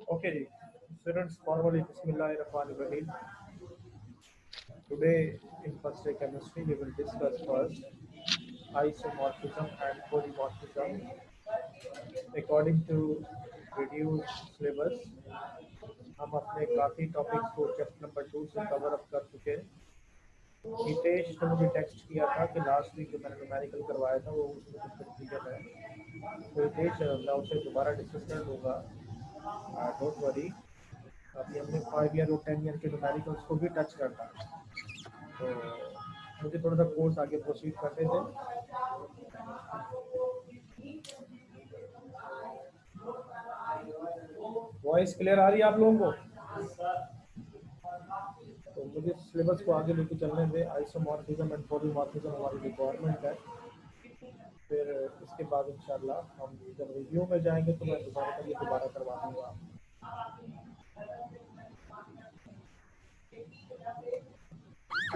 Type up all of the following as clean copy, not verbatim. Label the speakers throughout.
Speaker 1: Okay, ji. Students, formally, Bismillahirrahmanirrahim. Today, in first day chemistry, we will discuss first isomorphism and polymorphism. According to reduced syllabus, हम अपने काफ़ी topics को chapter number 2 से cover up कर चुके हैं। हितेश ने मुझे टेक्स्ट किया था कि लास्ट वीक जो मैंने न्यूमेरिकल करवाया था वो उसमें कुछ कंफ्यूजन है, तो हितेश मैं उससे दोबारा डिस्कस कर लूँगा, डोंट वरी। अभी हमने 5 ईयर और 10 ईयर के न्यूमेरिकल्स को भी टच करना है, तो मुझे थोड़ा सा कोर्स आगे प्रोसीड करने दें। वॉइस क्लियर आ रही है आप लोगों को? तो मुझे सिलेबस को आगे लेके चलने दें। आइसोमॉर्फिज्म एंड पॉलीमॉर्फिज्म हमारी रिक्वायरमेंट है। फिर इसके बाद इंशाल्लाह हम जब रिव्यू में जाएंगे तो मैं दोबारा करवा दूंगा।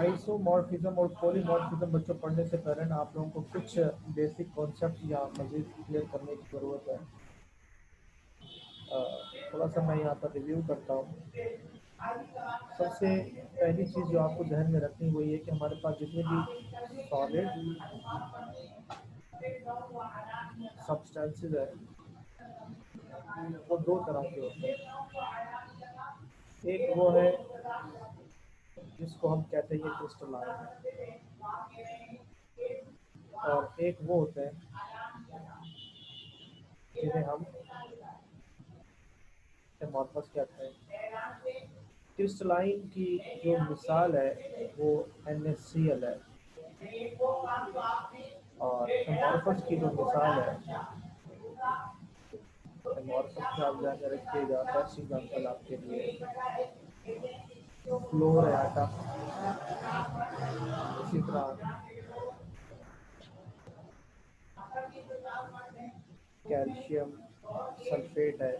Speaker 1: आइसोमॉर्फिज्म और पॉलीमॉर्फिज्म बच्चों पढ़ने से पहले ना आप लोगों को कुछ बेसिक कॉन्सेप्ट या मजीद क्लियर करने की ज़रूरत है। थोड़ा सा मैं यहाँ पर रिव्यू करता हूँ। सबसे पहली चीज़ जो आपको ध्यान में रखनी है वो ये कि हमारे पास जितने भी सॉलिड सब्सटेंसेस है वो दो तरह के होते हैं। एक वो है जिसको हम कहते हैं क्रिस्टलाइन, और एक वो होते हैं जिन्हें हम एमॉर्फस कहते हैं। क्रिस्टलाइन की जो मिसाल है वो NaCl है, और एमॉर्फस की जो मिसाल है, एमॉर्फस का आप ध्यान रखिएगा। फर्स्ट एग्जाम्पल आपके लिए फ्लोर है आटा, इसी तरह कैल्शियम सल्फेट है।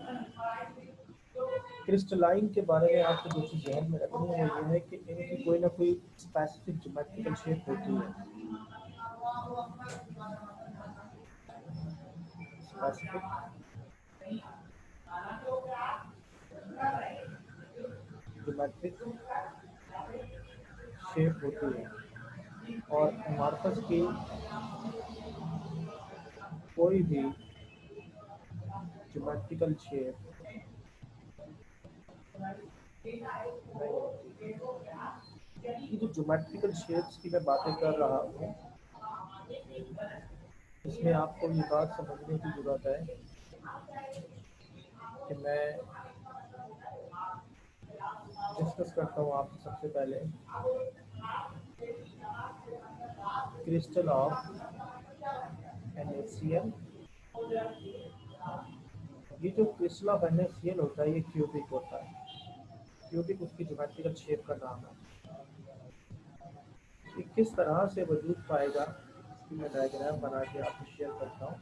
Speaker 1: क्रिस्टलाइन के बारे में आपको जो चीज़ ध्यान में रखनी है वो ये है कि इनकी कोई ना कोई स्पेसिफिक ज्योमेट्रिकल शेप होती है। स्पेसिफिक ज्योमेट्रिक शेप होती है, और एमॉर्फस की कोई भी ज्योमेट्रिकल शेप नहीं होती। ये जो ज्योमेट्रिकल शेप्स की मैं बातें कर रहा हूँ, इसमें आपको ये बात समझने की ज़रूरत है कि मैं डिस्कस करता हूँ आपसे सबसे पहले क्रिस्टल ऑफ NaCl। ये जो क्रिस्टल ऑफ NaCl होता है ये क्यूबिक होता है। क्यूबिक उसकी ज्योमेट्रिकल शेप का नाम है। ये किस तरह से वजूद पाएगा इसकी मैं डायग्राम बना के आपको शेयर करता हूँ।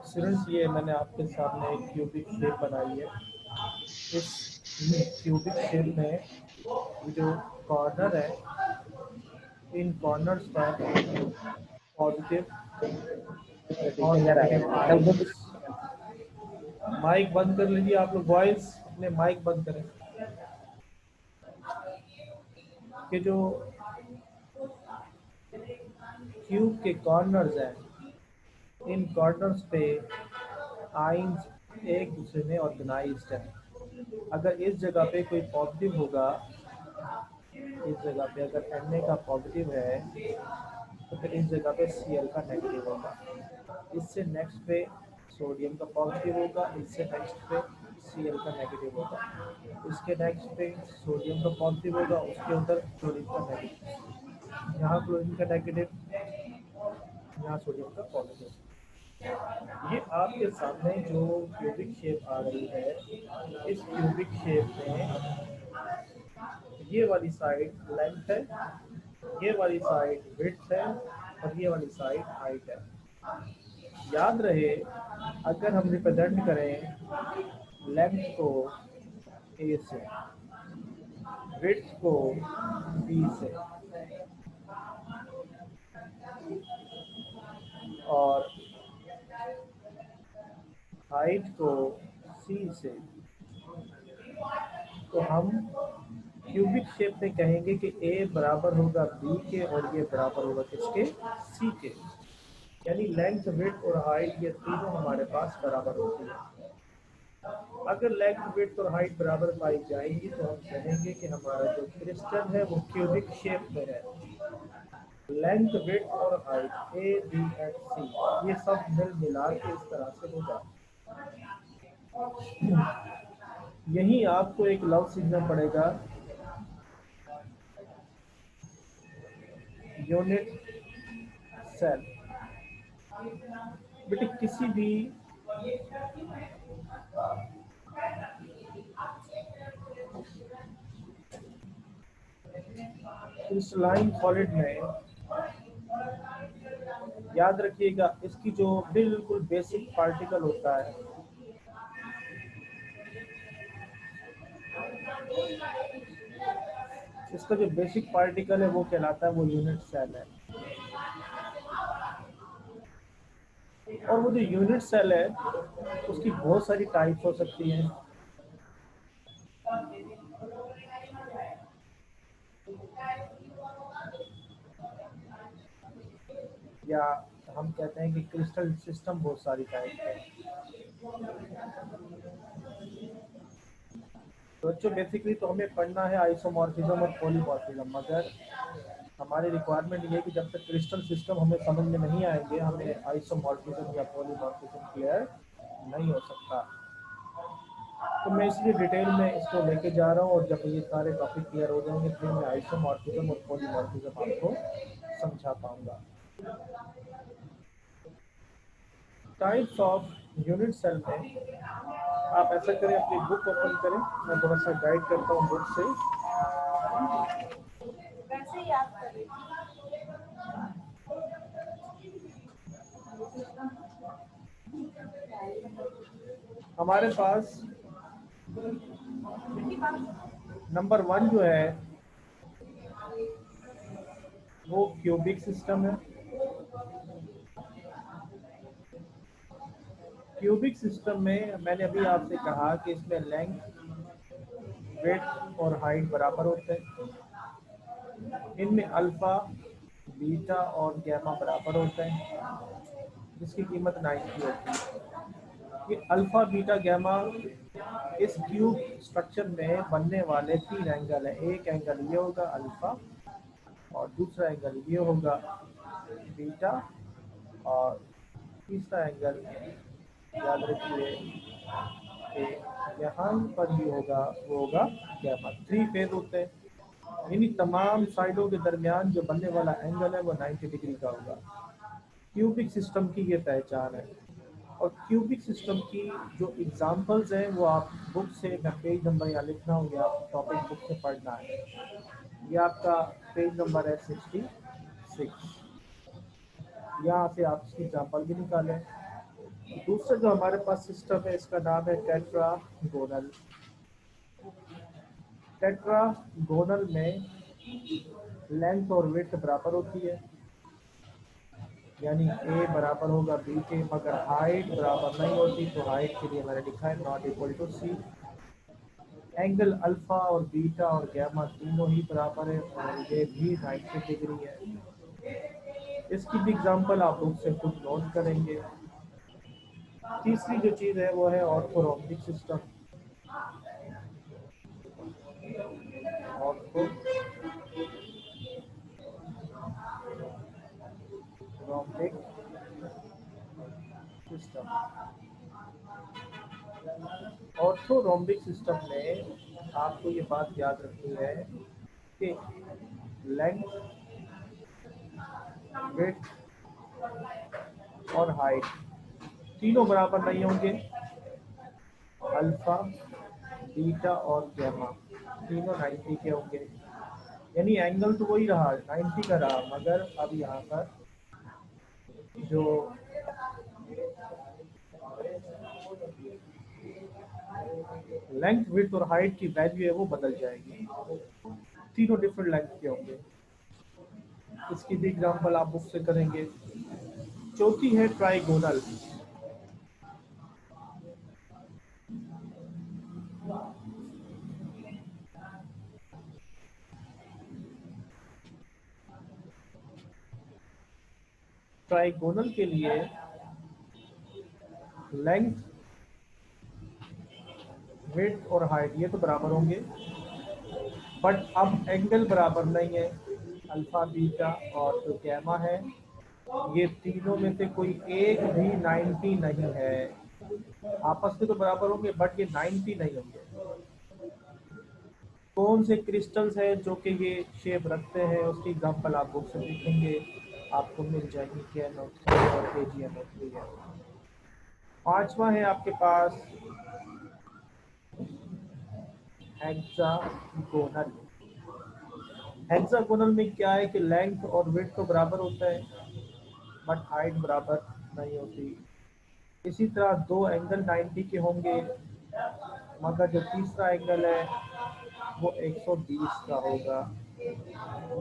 Speaker 1: स्टूडेंट्स, ये मैंने आपके सामने एक क्यूबिक शेप बनाई है। इस क्यूबिक शेप में ये जो कॉर्नर है, इन कॉर्नर्स पर पॉजिटिव और नेगेटिव आइंस। माइक बंद कर लीजिए आप लोग, बॉयज अपने माइक बंद करें। कि जो क्यूब के कॉर्नर्स हैं, इन कॉर्नर्स पे आइंस एक दूसरे में ऑर्गेनाइज्ड है। अगर इस जगह पे कोई पॉजिटिव होगा इस जगह पे अगर Na का पॉजिटिव है तो फिर इस जगह पे Cl का नेगेटिव होगा। इससे नेक्स्ट पे सोडियम का पॉजिटिव होगा, इससे नेक्स्ट पे Cl का नेगेटिव होगा, इसके नेक्स्ट पे सोडियम का पॉजिटिव होगा, उसके उधर क्लोरीन का नेगेटिव, यहाँ क्लोरीन का नेगेटिव, यहाँ सोडियम का पॉजिटिव। ये आपके सामने जो क्यूबिक शेप आ रही है, इस क्यूबिक शेप में ये वाली साइड लेंथ है, ये वाली साइड विड्थ है और ये वाली साइड हाइट है। याद रहे, अगर हम रिप्रेजेंट करें लेंथ को ए से, विड्थ को बी से और हाइट को सी से, तो हम क्यूबिक शेप में कहेंगे कि ए बराबर होगा बी के और ये बराबर होगा किसके, सी के। यानी लेंथ, विड्थ और हाइट ये तीनों हमारे पास बराबर होती है। अगर लेंथ, विड्थ और हाइट बराबर पाई जाएगी तो हम कहेंगे कि हमारा जो क्रिस्टल है वो क्यूबिक शेप में है। लेंथ, विड्थ और हाइट ए बी एंड सी ये सब मिल मिला के इस तरह से होगा। यही आपको एक लव सीखना पड़ेगा, यूनिट सेल। बेटे किसी भी क्रिस्टलाइन सॉलिड में याद रखिएगा, इसकी जो बिल्कुल बेसिक पार्टिकल होता है, इसका जो बेसिक पार्टिकल है वो कहलाता है, वो यूनिट सेल है। और वो जो यूनिट सेल है उसकी बहुत सारी टाइप्स हो सकती हैं। या हम कहते हैं कि क्रिस्टल सिस्टम बहुत सारी टाइप है। तो बच्चों बेसिकली तो हमें पढ़ना है आइसोमॉर्फिज्म और पॉलीमॉर्फिज्म, मगर हमारी रिक्वायरमेंट ये है कि जब तक क्रिस्टल सिस्टम हमें समझ में नहीं आएंगे, हमें आइसोमॉर्फिज्म या पॉलीमॉर्फिज्म क्लियर नहीं हो सकता। तो मैं इसलिए डिटेल में इसको लेके जा रहा हूँ, और जब ये सारे टॉपिक क्लियर हो जाएंगे फिर मैं आइसोमॉर्फिज्म और पॉलीमॉर्फिज्म आपको समझा पाऊंगा। टाइप्स ऑफ यूनिट सेल में आप ऐसा करें, अपनी बुक ओपन करें, मैं थोड़ा सा गाइड करता हूँ बुक से। वैसे याद करें। हमारे पास नंबर 1 जो है वो क्यूबिक सिस्टम है। क्यूबिक सिस्टम में मैंने अभी आपसे कहा कि इसमें लेंथ, विड्थ और हाइट बराबर होते हैं। इनमें अल्फा, बीटा और गैमा बराबर होते हैं, जिसकी कीमत 90 होती है। ये अल्फा, बीटा, गैमा इस क्यूब स्ट्रक्चर में बनने वाले 3 एंगल हैं। एक एंगल ये होगा अल्फा, और दूसरा एंगल ये होगा बीटा, और तीसरा एंगल याद रखिए कि यहाँ पर ही होगा, वो होगा गैमा। 3 फेज होते हैं। इन्हीं तमाम साइडों के दरमियान जो बनने वाला एंगल है वो 90 डिग्री का होगा। क्यूबिक सिस्टम की ये पहचान है। और क्यूबिक सिस्टम की जो एग्जांपल्स हैं वो आप बुक से, मैं पेज नंबर यहाँ लिख रहा हूँ, या टॉपिक बुक से पढ़ना है। ये आपका पेज नंबर है 66। यहाँ से आप इसकी एग्जांपल भी निकालें। दूसरा जो हमारे पास सिस्टम है इसका नाम है टेट्रागोनल। टेट्रागोनल में लेंथ और विड्थ बराबर होती है, यानी ए बराबर होगा बी के, मगर हाइट बराबर नहीं होती, तो हाइट के लिए मैंने लिखा है not equal to C. Angle alpha और बीटा और गैमा तीनों ही बराबर है, और ये भी 90 डिग्री है। इसकी भी एग्जांपल आप बुक से खुद नोट करेंगे। तीसरी जो चीज़ है वो है ऑर्थोरॉम्बिक सिस्टम। ऑर्थोरॉम्बिक ऑर्थोरोम्बिक सिस्टम में आपको ये बात याद रखनी है कि लेंथ, विड्थ और हाइट तीनों बराबर नहीं होंगे। अल्फा, बीटा और गैमा तीनों 90 के होंगे। यानी एंगल तो वही रहा, 90 का रहा, मगर अब यहाँ पर जो लेंथ, विड्थ और हाइट की वैल्यू है वो बदल जाएगी। तीनों डिफरेंट लेंथ के होंगे। इसकी भी एग्जांपल आप बुक से करेंगे। चौथी है ट्राइगोनल। ट्राइगोनल के लिए लेंथ, विड्थ और हाइट ये तो बराबर होंगे, बट अब एंगल बराबर नहीं है। अल्फा, बीटा और जो गैमा है ये तीनों में से कोई एक भी 90 नहीं है। आपस में तो बराबर होंगे बट ये 90 नहीं होंगे। कौन से क्रिस्टल्स हैं जो कि ये शेप रखते हैं उसकी एग्जांपल आप बुक से लिखेंगे, आपको मिल जाएगी KNO3 और AgNO3 है। पांचवा है आपके पास हेक्सागोनल। हेक्सागोनल में क्या है कि लेंथ और विड्थ तो बराबर होता है बट हाइट बराबर नहीं होती। इसी तरह दो एंगल 90 के होंगे, मगर जो तीसरा एंगल है वो 120 का होगा।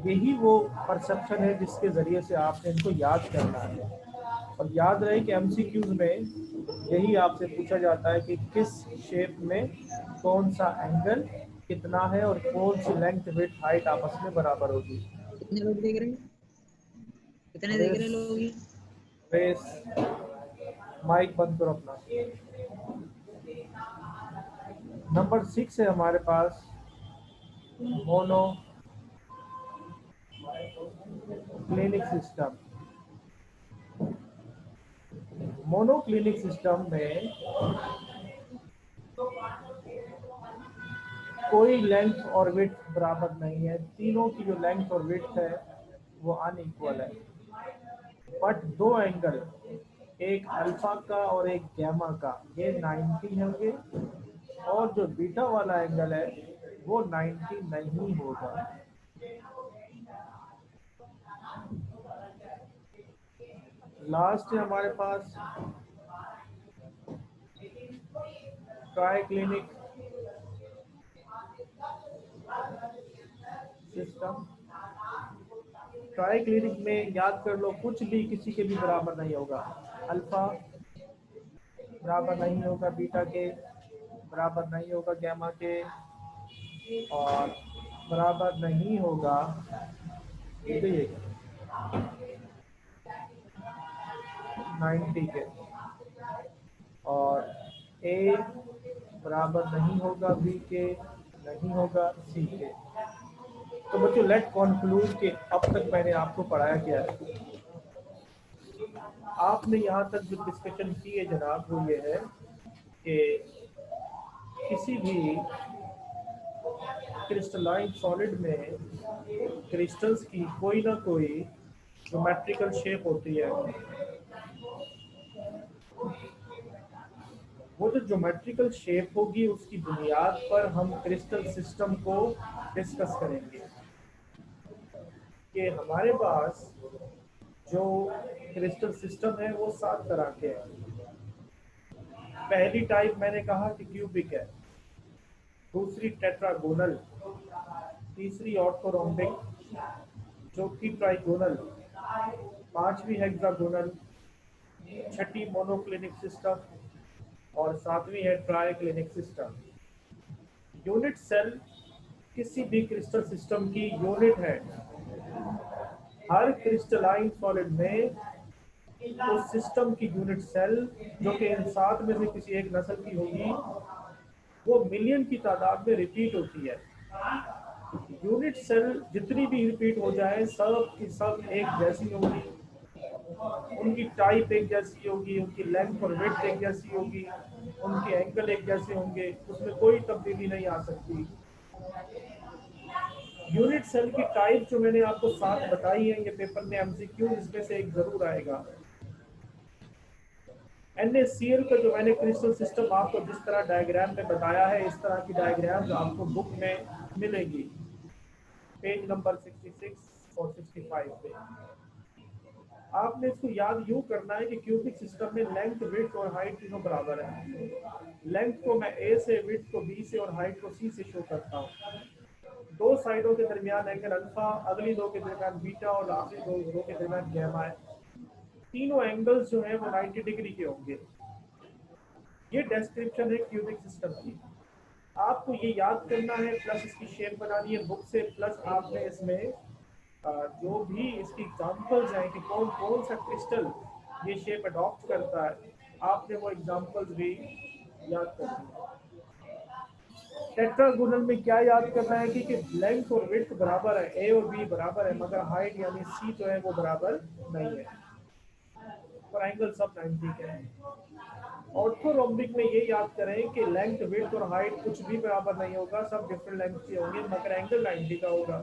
Speaker 1: यही वो परसेप्शन है जिसके ज़रिए से आपने इनको याद करना है। और याद रहे कि MCQs में यही आपसे पूछा जाता है कि किस शेप में कौन सा एंगल कितना है और कौन सी लेंथ, विड्थ, हाइट आपस में बराबर होगी।
Speaker 2: कितने लोग देख रहे हैं? कितने देख रहे हैं लोग ये?
Speaker 1: रेस, माइक बंद करो अपना। नंबर 6 है हमारे पास monoclinic system. Monoclinic system में कोई लेंथ और विड्थ बराबर नहीं है। तीनों की जो लेंथ और विड्थ है वो अनइक्वल है, बट दो एंगल, एक अल्फा का और एक गैमा का, ये 90 होंगे और जो बीटा वाला एंगल है वो 90 नहीं होगा। लास्ट है हमारे पास ट्राइक्लिनिक सिस्टम। ट्राइक्लिनिक में याद कर लो कुछ भी किसी के भी बराबर नहीं होगा। अल्फा बराबर नहीं होगा बीटा के, बराबर नहीं होगा गैमा के, और बराबर नहीं होगा ये 90 के, और ए बराबर नहीं होगा बी के, नहीं होगा सी के। तो बच्चों लेट कंक्लूड कि अब तक मैंने आपको पढ़ाया क्या है। आपने यहाँ तक जो डिस्कशन की है जनाब वो ये है कि किसी भी क्रिस्टलाइन सॉलिड में क्रिस्टल्स की कोई ना कोई ज्योमेट्रिकल शेप होती है। वो जो ज्योमेट्रिकल शेप होगी उसकी बुनियाद पर हम क्रिस्टल सिस्टम को डिस्कस करेंगे कि हमारे पास जो क्रिस्टल सिस्टम है वो 7 तरह के हैं। पहली टाइप मैंने कहा कि क्यूबिक है, दूसरी टेट्रागोनल, तीसरी ऑर्थोरोम्बिक, चौथी ट्राइगोनल, पांचवी हेक्सागोनल, छठी मोनोक्लिनिक सिस्टम और सातवीं है ट्राइक्लिनिक सिस्टम। यूनिट सेल किसी भी क्रिस्टल सिस्टम की यूनिट है। हर क्रिस्टलाइन सॉलिड में उस सिस्टम की यूनिट सेल जो कि इन 7 में से किसी एक नस्ल की होगी वो मिलियन की तादाद में रिपीट होती है। यूनिट सेल जितनी भी रिपीट हो जाए सब की सब एक जैसी होगी, उनकी टाइप एक जैसी होगी, उनकी लेंथ और विड्थ एक जैसी होगी, उनके एंगल एक जैसे होंगे, उसमें कोई तब्दीली नहीं आ सकती। यूनिट सेल की टाइप जो मैंने आपको 7 बताई है, ये पेपर में एमसीक्यू इसमें से एक जरूर आएगा। NaCl का जो मैंने क्रिस्टल सिस्टम आपको जिस तरह डायग्राम में बताया है, इस तरह की डायग्राम्स आपको बुक में मिलेगी, पेज नंबर 66 और 65 पे। आपने इसको याद यूं करना है कि क्यूबिक सिस्टम में लेंथ, विड्थ और हाइट तीनों बराबर है। लेंथ को मैं A से, विड्थ को B से और हाइट को C से शो करता हूँ। दो साइडों के दरमियान एंगल अल्फा, अगली दो के दरमियान बीटा और आखिरी दो के दरमियान गैमा है। तीनों एंगल्स जो है वो 90 डिग्री के होंगे। ये डिस्क्रिप्शन है क्यूबिक सिस्टम की। आपको ये याद करना है, प्लस इसकी शेप बनानी है बुक से, प्लस आपने इसमें जो भी इसकी एग्जांपल्स हैं कि कौन कौन सा क्रिस्टल ये शेप अडॉप्ट करता है, आपने वो एग्जांपल्स भी याद करनी है। टेट्रागोनल में क्या याद करना है कि लेंथ और विड्थ बराबर है, ए और बी बराबर है, मगर हाइट यानी सी जो है वो बराबर नहीं है, और एंगल सब 90 के हैं। ऑर्थोरोम्बिक में ये याद करें कि लेंथ, विड्थ और हाइट कुछ भी बराबर नहीं होगा, सब डिफरेंट लेंथ के होंगे, मगर एंगल 90 का होगा।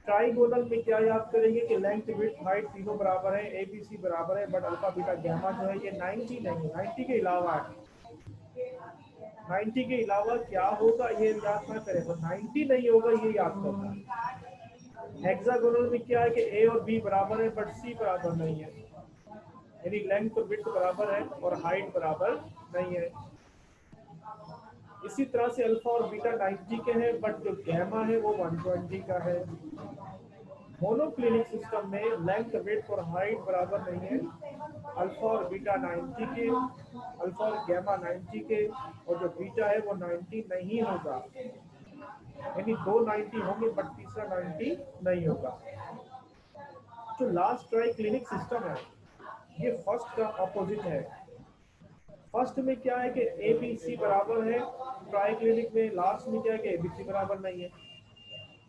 Speaker 1: ट्राइगोनल में क्या याद करेंगे कि लेंथ, विड्थ, हाइट तीनों बराबर है, एबीसी बराबर है, बट अल्फा बीटा गैमा जो है ये 90 नहीं, 90 के अलावा है। 90 के अलावा क्या होगा ये याद ना करें, तो 90 नहीं होगा ये याद करना। हेक्सागोनल में क्या है कि ए और बी बराबर है, बट सी बराबर नहीं है, यानी लेंथ और विड्थ बराबर है और हाइट बराबर नहीं है। इसी तरह से अल्फा और बीटा 90 के हैं, बट जो गैमा है वो 120 का है। मोनोक्लिनिक सिस्टम में लेंथ, विड्थ और हाइट बराबर नहीं है, अल्फा और बीटा 90 के, अल्फा और गैमा 90 के, और जो बीटा है वो 90 नहीं होगा, यानी दो 90 होंगे बट तीसरा 90 नहीं होगा। जो लास्ट ट्राई क्लिनिक सिस्टम है ये फर्स्ट का अपोजिट है। फर्स्ट में क्या है कि ए बी सी बराबर है, ट्राई क्लिनिक में लास्ट में क्या है कि एबीसी बराबर नहीं है।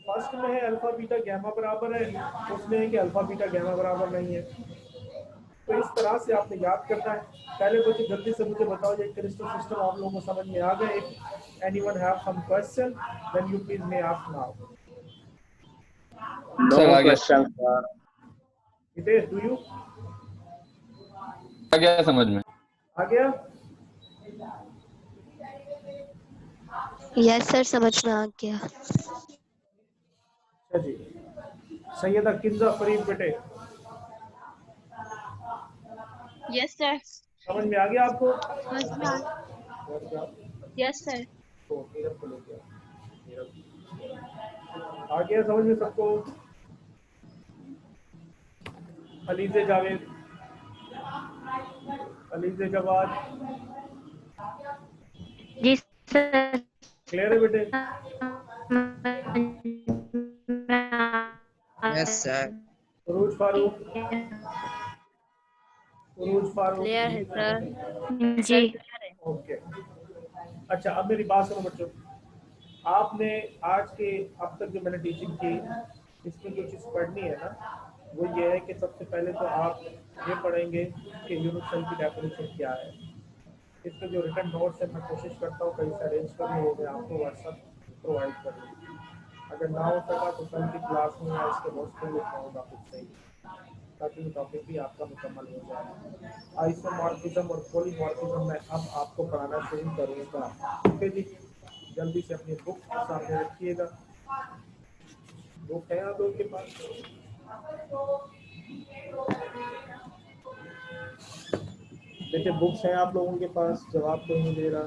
Speaker 1: फर्स्ट में है अल्फा बीटा गैमा बराबर है, उसमें है कि अल्फा बीटा गैमा बराबर नहीं है। तो इस तरह से आपने याद करना है। पहले बच्चे जल्दी से मुझे बताओ ये क्रिस्टल सिस्टम आप लोगों को समझ में आ गए? If anyone have some question then you please may ask now.
Speaker 3: Sir
Speaker 4: No
Speaker 3: आ गया,
Speaker 4: question, sir.
Speaker 1: Hitesh do you
Speaker 3: आ गया समझ में।
Speaker 1: आ गया?
Speaker 5: यस सर, समझ में आ गया।
Speaker 1: अच्छा जी, सैयदा किंजा फरीद बेटे
Speaker 6: यस सर।
Speaker 1: समझ में आ गया आपको?
Speaker 6: Yes sir.
Speaker 1: तो नीरव को लेके आओ। आ गया समझ में सबको? अलीजे जावेद, अलीजे जवाद,
Speaker 5: जी सर।
Speaker 1: क्लियर है बेटे?
Speaker 2: Yes sir.
Speaker 1: Urooj Farooq, Urooj Farooq
Speaker 6: clear है सर।
Speaker 5: जी।
Speaker 1: ओके। अच्छा अब मेरी बात सुनो बच्चों, आपने आज के अब तक जो मैंने टीचिंग की इसमें जो चीज़ पढ़नी है ना, वो ये है कि सबसे पहले तो आप ये पढ़ेंगे कि यूनिट सेल की डेफिनेशन क्या है। इसके जो रिटन नोट्स है मैं कोशिश करता हूँ कहीं से अरेंज करने, वो मैं आपको व्हाट्सएप प्रोवाइड कर दूँ। अगर ना हो सका तो कल की क्लास में या इसके नोट्स में लिखना होगा कुछ सही, ताकि वो टॉपिक भी आपका मुकम्मल हो जाए। आइसोमॉर्फिज्म और पॉलीमॉर्फिज्म मैं अब आपको पढ़ाना शुरू करूँगा। ठीक है जी, जल्दी से अपनी बुक सामने रखिएगा। बुक है आप लोगों के पास? बेटे बुक्स हैं आप लोगों के पास? जवाब तो नहीं दे रहा।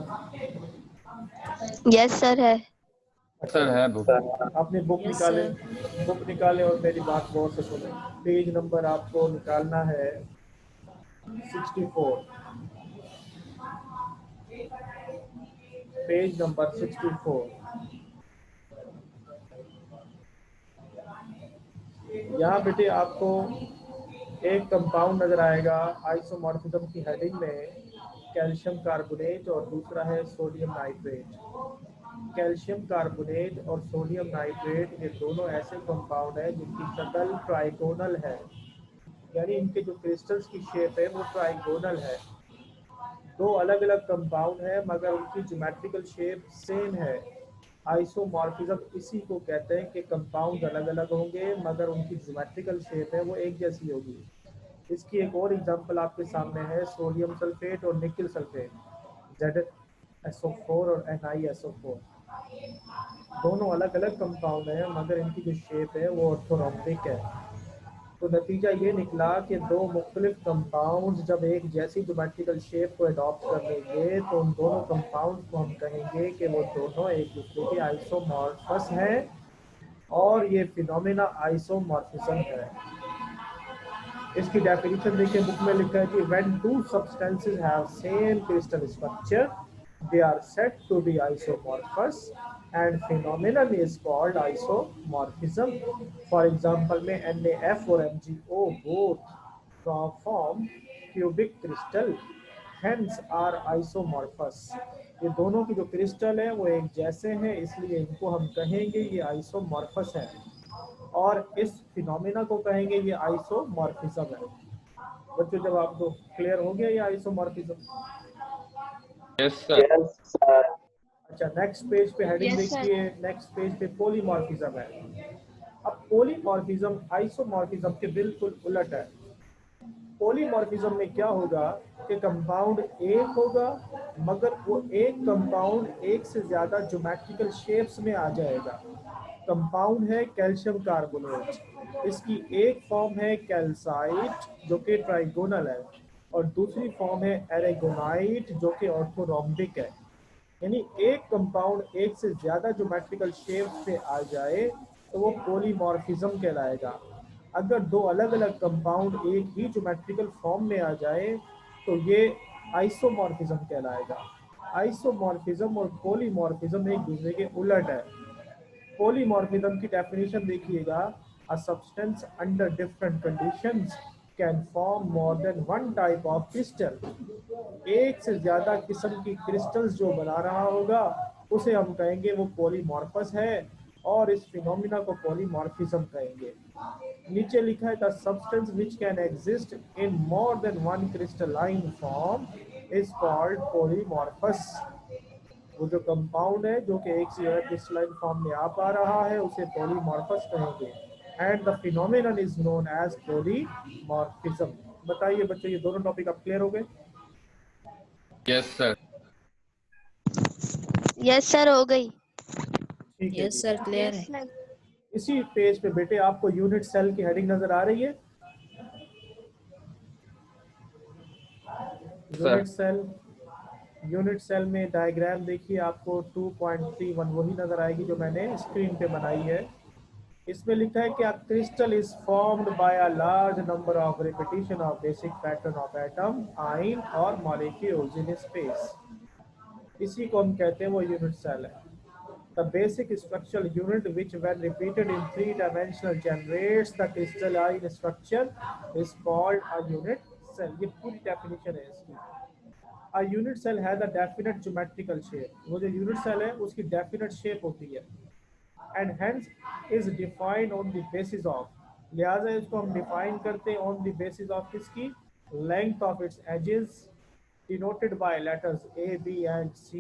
Speaker 5: यस सर है।
Speaker 3: सर है बुक।
Speaker 1: आपने बुक
Speaker 6: Yes,
Speaker 1: निकाले, बुक निकाले और मेरी बात गौर से सुने। पेज नंबर आपको निकालना है 64, पेज नंबर 64। यहाँ बेटे आपको एक कंपाउंड नजर आएगा आइसोमॉर्फिज्म की हेडिंग में, कैल्शियम कार्बोनेट, और दूसरा है सोडियम नाइट्रेट। कैल्शियम कार्बोनेट और सोडियम नाइट्रेट ये दोनों ऐसे कंपाउंड हैं जिनकी शक्ल ट्राइगोनल है, यानी इनके जो क्रिस्टल्स की शेप है वो ट्राइगोनल है। दो अलग अलग कंपाउंड है मगर उनकी ज्योमेट्रिकल शेप सेम है। आइसोमॉर्फिज्म इसी को कहते हैं कि कंपाउंड अलग अलग होंगे मगर उनकी ज्योमेट्रिकल शेप है वो एक जैसी होगी। इसकी एक और एग्जांपल आपके सामने है, सोडियम सल्फेट और निकल सल्फेट, ZSO4 और NiSO4। दोनों अलग अलग कंपाउंड है मगर इनकी जो शेप है वो ऑर्थोरॉम्बिक है। तो नतीजा ये निकला कि दो मुख्तलिफ कंपाउंड जब एक जैसी ज्योमेट्रिकल शेप को अडॉप्ट कर लेंगे तो उन दोनों कंपाउंड को हम कहेंगे कि वो दोनों एक दूसरे के आइसोमॉर्फस हैं और ये फिनोमेना आइसोमॉर्फिज्म है। इसकी डेफिनेशन देखिए बुक में लिखा है कि when two substances have same crystal structure they are said to be isomorphous and phenomenon is called isomorphism. For example में NaF और MgO both form cubic crystal hence are isomorphous. ये दोनों की जो क्रिस्टल है वो एक जैसे हैं इसलिए इनको हम कहेंगे ये आइसोमॉर्फस है और इस फिनोमेना को कहेंगे ये आइसोमॉर्फिज्म है। बच्चों जब आपको क्लियर हो गया ये आइसोमॉर्फिज्म?
Speaker 3: Yes sir.
Speaker 1: अच्छा नेक्स्ट पेज पे हेडिंग
Speaker 6: Yes, sir.
Speaker 1: देखिए, नेक्स्ट पेज पे पॉलीमॉर्फिज्म है। अब पॉलीमॉर्फिज्म आइसोमॉर्फिज्म के बिल्कुल उलट है। पॉलीमॉर्फिज्म में क्या होगा कि कंपाउंड एक होगा मगर वो एक कंपाउंड एक से ज्यादा ज्योमेट्रिकल शेप्स में आ जाएगा। कंपाउंड है कैल्शियम कार्बोनेट, इसकी एक फॉर्म है कैल्साइट जो कि ट्राइगोनल है और दूसरी फॉर्म है एरेगोनाइट जो कि ऑर्थोरॉम्बिक है। यानी एक कंपाउंड एक से ज्यादा ज्योमेट्रिकल शेप पे आ जाए तो वो पॉलीमॉर्फिज्म कहलाएगा। अगर दो अलग अलग कंपाउंड एक ही ज्योमेट्रिकल फॉर्म में आ जाए तो ये आइसोमॉर्फिज्म कहलाएगा। आइसोमॉर्फिज्म और पॉलीमॉर्फिज्म एक दूसरे के उलट है। पॉलीमॉर्फिज्म की डेफिनेशन देखिएगा, a substance under different conditions can form more than one type of crystal. एक से ज्यादा किस्म की क्रिस्टल्स जो बना रहा होगा उसे हम कहेंगे वो पॉलीमॉर्फस है और इस फिनोमिना को पॉलीमॉर्फिज्म कहेंगे। नीचे लिखा है the substance which can exist in more than one crystalline form is called polymorphous. वो जो कंपाउंड है जो कि एक से ज्यादा क्रिस्टलाइन फॉर्म में आ पा रहा है उसे पॉलीमॉर्फस कहेंगे and the phenomenon is known as polymorphism. बताइए बच्चों ये दोनों टॉपिक आप क्लियर हो गए?
Speaker 3: Yes sir.
Speaker 5: यस सर हो गई।
Speaker 1: ठीक है
Speaker 2: यस
Speaker 1: जी।
Speaker 2: सर क्लियर
Speaker 6: Yes,
Speaker 2: है।
Speaker 6: sir.
Speaker 1: इसी पेज पे बेटे आपको यूनिट सेल की हेडिंग नजर आ रही है? यूनिट सेल में डायग्राम देखिए आपको 2.31 वही नजर आएगी जो मैंने स्क्रीन पे बनाई है। इसमें लिखा है कि crystal is formed by a large number of repetition of basic pattern of atom ion और मॉलिक्यूल्स इन स्पेस। इसी को हम कहते हैं वो यूनिट सेल है। The basic structural unit which when repeated in three-dimensional generates the crystalline structure is called a unit cell। ये पूरी definition है इसकी। A unit cell has a definite geometrical shape। वो जो unit cell है उसकी definite shape होती है and hence is defined on the basis of, लिहाजा इसको हम define करते हैं on the basis of किसकी? Length of its edges denoted by letters A, B and C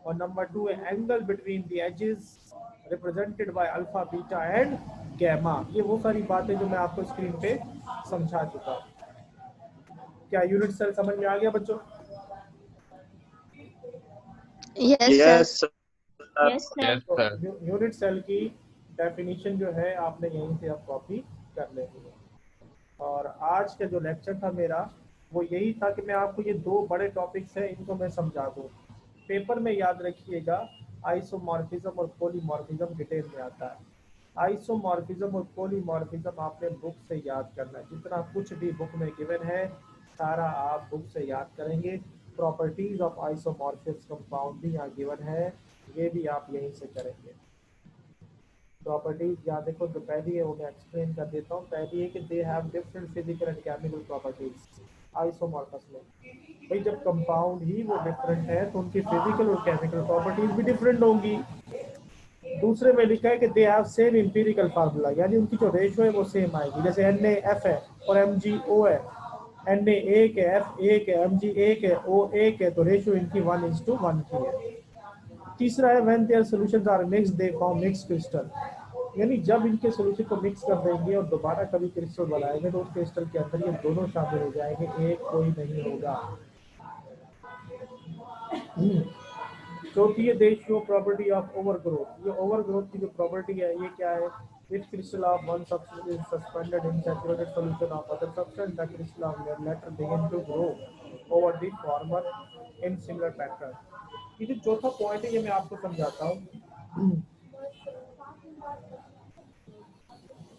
Speaker 1: और नंबर 2 है angle between the edges represented by alpha beta and gamma. ये वो सारी बातें जो मैं आपको स्क्रीन पे समझा चुका हूँ। क्या यूनिट सेल समझ में आ गया बच्चों?
Speaker 5: Yes sir.
Speaker 6: Yes, sir.
Speaker 3: Yes
Speaker 1: तो
Speaker 3: सर।
Speaker 1: यूनिट सेल की डेफिनेशन जो है आपने यहीं से आप कॉपी कर लेंगे। और आज का जो लेक्चर था मेरा वो यही था कि मैं आपको ये दो बड़े टॉपिक्स हैं इनको मैं समझा दूँ। पेपर में याद रखिएगा आइसोमॉर्फिज्म और पॉलीमॉर्फिज्म डिटेल में आता है। आइसोमॉर्फिज्म और पॉलीमॉर्फिज्म आपने बुक से याद करना है। जितना कुछ भी बुक में गिवन है सारा आप बुक से याद करेंगे। प्रॉपर्टीज ऑफ आइसोमॉर्फिक कंपाउंड भी यहाँ गिवन है, ये भी आप यहीं से करेंगे। प्रॉपर्टीज यहाँ देखो, जो पहली है वो मैं एक्सप्लेन कर देता हूँ। पहली है कि they have different physical and chemical properties. Isomorphous में भाई जब कंपाउंड ही वो डिफरेंट है तो उनकी फिजिकल और केमिकल प्रॉपर्टीज भी डिफरेंट होंगी। दूसरे में लिखा है कि they have same empirical formula, यानी उनकी जो रेशियो है वो सेम आएगी। जैसे NaF है और MgO है Na एक है, F एक है, Mg एक है, O एक है, तो रेशियो इनकी 1:1 की है। तीसरा है when their solutions are mixed they form mixed crystal, यानी जब इनके सोल्यूशन को मिक्स कर देंगे और दोबारा कभी क्रिस्टल बनाएंगे तो उस क्रिस्टल के अंदर ये दोनों शामिल हो जाएंगे, एक कोई नहीं होगा। चौथी है दे शो प्रॉपर्टी ऑफ ओवरग्रोथ। ये ओवरग्रोथ की जो प्रॉपर्टी है ये क्या है? If crystal of one substance is suspended in saturated solution of other substance, the crystal of latter begin to grow over the former in similar pattern। ये जो चौथा पॉइंट है ये मैं आपको समझाता हूँ।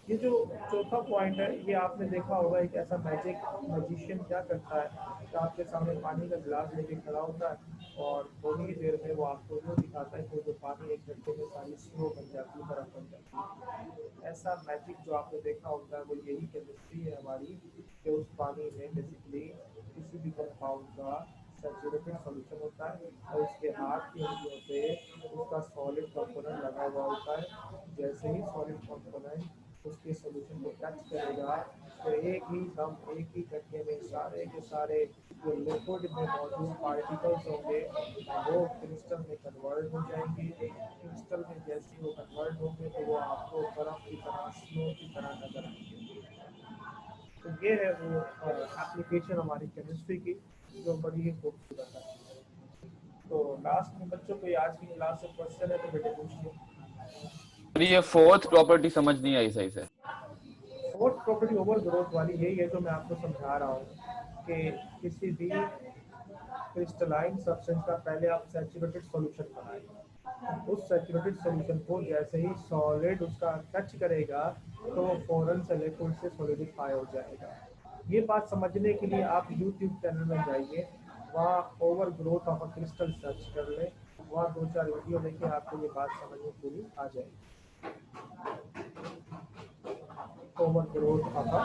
Speaker 1: ये जो चौथा पॉइंट है ये आपने देखा होगा, एक ऐसा मैजिशियन क्या करता है कि आपके सामने पानी का गिलास लेके खड़ा होता है और थोड़ी ही देर में वो आपको जो दिखाता है कि जो पानी एक घंटे में सारी स्नो बन जाती है, बर्फ बन जाती है। ऐसा मैजिक जो आपने देखा होता है वो यही केमिस्ट्री है हमारी, कि उस पानी में बेसिकली किसी भी कंपाउंड का सैचुरेटेड सॉल्यूशन होता है और उसके हाथ की उंगलियों पे उसका सॉलिड कंपोनेंट लगा हुआ होता है। जैसे ही सॉलिड कंपोनेंट उसके सॉल्यूशन को टच करेगा तो एक ही दम, एक ही घटने में सारे के सारे जो लिक्विड में मौजूद पार्टिकल्स होंगे वो क्रिस्टल में कन्वर्ट हो जाएंगे। क्रिस्टल में जैसे वो कन्वर्ट होंगे तो वो आपको बर्फ की तरह, स्नो की तरह नजर आएंगे। तो ये है वो एप्लीकेशन हमारी केमिस्ट्री की जो बड़ी ही खूबसूरत है। तो लास्ट में बच्चों को आज की क्लास से क्वेश्चन है तो बेटे पूछिए।
Speaker 3: ये फोर्थ प्रॉपर्टी समझ नहीं आई सही से।
Speaker 1: फोर्थ प्रॉपर्टी ओवर ग्रोथ वाली यही है जो मैं आपको समझा रहा हूँ कि किसी भी क्रिस्टलाइन सब्सटेंस का पहले आप सैचुरेटेड सॉल्यूशन बनाएं, उस सैचुरेटेड सॉल्यूशन को जैसे ही सॉलिड उसका टच करेगा तो वो फौरन से लिक्विड से सॉलिडिफाई हो जाएगा। ये बात समझने के लिए आप यूट्यूब चैनल में जाइए, वहाँ over growth of a crystal search कर लें, वहाँ 2-4 वीडियो देखिए, आपको ये बात समझ में पूरी आ जाएगी। Over growth of a